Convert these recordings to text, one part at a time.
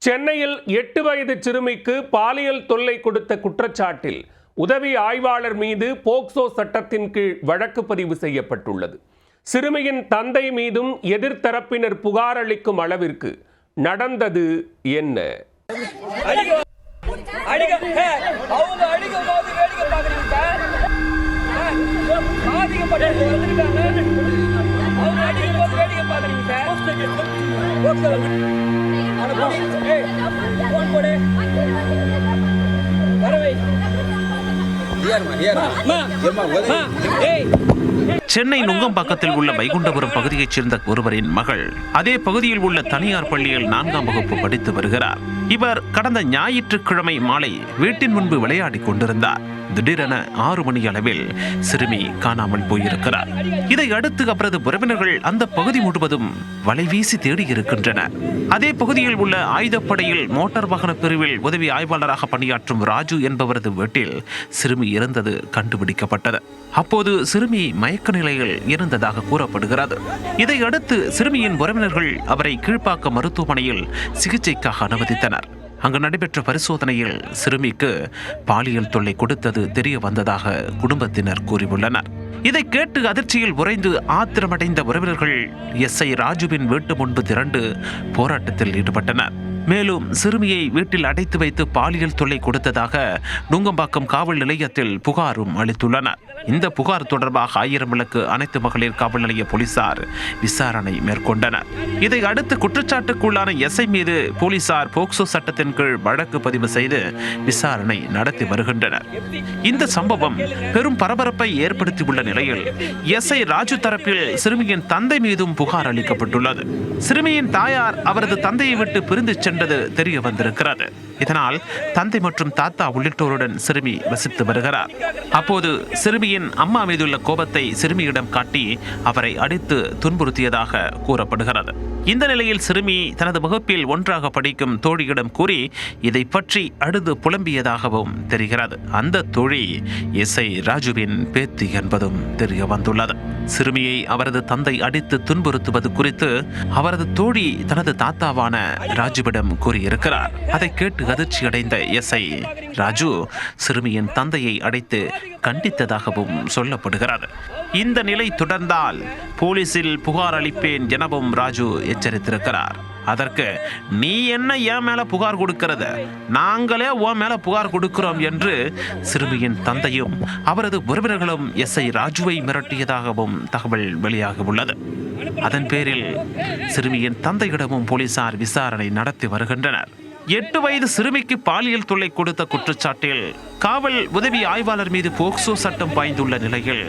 சென்னையில் 8 வயது சிறுமிக்கு பாலியல் தொல்லை கொடுத்த குற்றச்சாட்டில் உதவி ஆய்வாளர் மீது போக்சோ சட்டத்தின் கீழ் வழக்கு பதிவு செய்யப்பட்டுள்ளது. சிறுமியின் தந்தை மீதும் எதிர்த்தரப்பினர் புகார் அளிக்கும் அளவிற்கு நடந்தது என்ன? சென்னை நுங்கம்பாக்கத்தில் உள்ள வைகுண்டபுரம் பகுதியைச் சேர்ந்த ஒருவரின் மகள் அதே பகுதியில் உள்ள தனியார் பள்ளியில் 4ஆம் வகுப்பு படித்து வருகிறார். இவர் கடந்த ஞாயிற்றுக்கிழமை மாலை வீட்டின் முன்பு விளையாடிக் கொண்டிருந்தார். திடீரென 6 மணி அளவில் சிறுமி காணாமல் போயிருக்கிறார். இதை அடுத்து அவரது உறவினர்கள் அந்த பகுதி முழுவதும் வலைவீசி தேடி இருக்கின்றனர். அதே பகுதியில் உள்ள ஆயுதப்படையில் மோட்டார் வாகன பிரிவில் உதவி ஆய்வாளராக பணியாற்றும் ராஜு என்பவரது வீட்டில் சிறுமி இருந்தது கண்டுபிடிக்கப்பட்டது. அப்போது சிறுமி மயக்க நிலையில் இருந்ததாக கூறப்படுகிறது. இதை அடுத்து சிறுமியின் உறவினர்கள் அவரை கீழ்ப்பாக்கம் மருத்துவமனையில் சிகிச்சைக்காக அனுமதித்தனர். அங்கு நடைபெற்ற பரிசோதனையில் சிறுமிக்கு பாலியல் தொல்லை கொடுத்தது தெரிய வந்ததாக குடும்பத்தினர் கூறியுள்ளனர். இதை கேட்டு அதிர்ச்சியில் உறைந்து ஆத்திரமடைந்த உறவினர்கள் எஸ்ஐ ராஜுவின் வீட்டு முன்பு திரண்டு போராட்டத்தில் ஈடுபட்டனர். மேலும் சிறுமியை வீட்டில் அடைத்து வைத்து பாலியல் தொல்லை கொடுத்ததாக நுங்கம்பாக்கம் காவல் நிலையத்தில் புகாரும் அளித்துள்ளனர். இந்த புகார் தொடர்பாக 1000 விளக்கு அனைத்து மகளிர் காவல் நிலைய போலீசார் விசாரணை மேற்கொண்டனர். இதை அடுத்து குற்றச்சாட்டுக்குள்ளான எஸ்ஐ மீது போலீசார் போக்சோ சட்டத்தின் கீழ் வழக்கு பதிவு செய்து விசாரணை நடத்தி வருகின்றனர். இந்த சம்பவம் பெரும் பரபரப்பை ஏற்படுத்தியுள்ள நிலையில் எஸ்ஐ ராஜு தரப்பில் சிறுமியின் தந்தை மீதும் புகார் அளிக்கப்பட்டுள்ளது. சிறுமியின் தாயார் அவரது தந்தையை விட்டு பிரிந்து சென்றது தெரிய வந்திருக்கிறது. இதனால் தந்தை மற்றும் தாத்தா உள்ளிட்டோருடன் சிறுமி வசித்து வருகிறார். அப்போது சிறுமியின் அம்மா மீதுள்ள கோபத்தை சிறுமியிடம் காட்டி அவரை அடித்து துன்புறுத்தியதாக கூறப்படுகிறது. இந்த நிலையில் சிறுமி தனது வகுப்பில் ஒன்றாக படிக்கும் தோழியிடம் கூறி இதை பற்றி அழுது புலம்பியதாகவும் தெரிகிறது. அந்த தோழி எஸ்ஐ ராஜுவின் பேத்தி என்பதும் தெரிய வந்துள்ளது. சிறுமியை அவரது தந்தை அடித்து துன்புறுத்துவது குறித்து அவரது தோழி தனது தாத்தாவான ராஜுவிடம் கூறியிருக்கிறார். அதை கேட்டு அதிர்ச்சியடைந்த எஸ்ஐ ராஜு சிறுமியின் தந்தையை அடைத்து கண்டித்ததாகவும் சொல்லப்படுகிறது. இந்த நிலை தொடர்ந்தால் போலீசில் புகார் அளிப்பேன் எனவும் ராஜு எச்சரித்திருக்கிறார். அதற்கு நீ என்ன என் மேல புகார் கொடுக்கிறது, நாங்களே உன் மேல புகார் கொடுக்கிறோம் என்று சிறுமியின் தந்தையும் அவரது உறவினர்களும் எஸ்ஐ ராஜுவை மிரட்டியதாகவும் தகவல் வெளியாக உள்ளது. அதன் பேரில் சிறுமியின் தந்தையிடமும் போலீசார் விசாரணை நடத்தி வருகின்றனர். 8 வயது சிறுமிக்கு பாலியல் தொல்லை கொடுத்த குற்றச்சாட்டில் காவல் உதவி ஆய்வாளர் மீது போக்சோ சட்டம் பாய்ந்துள்ள நிலையில்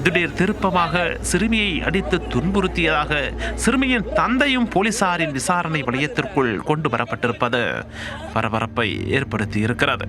திடீர் திருப்பமாக சிறுமியை அடித்து துன்புறுத்தியதாக சிறுமியின் தந்தையும் போலீசாரின் விசாரணை வளையத்திற்குள் கொண்டு வரப்பட்டிருப்பது பரபரப்பை ஏற்படுத்தி இருக்கிறது.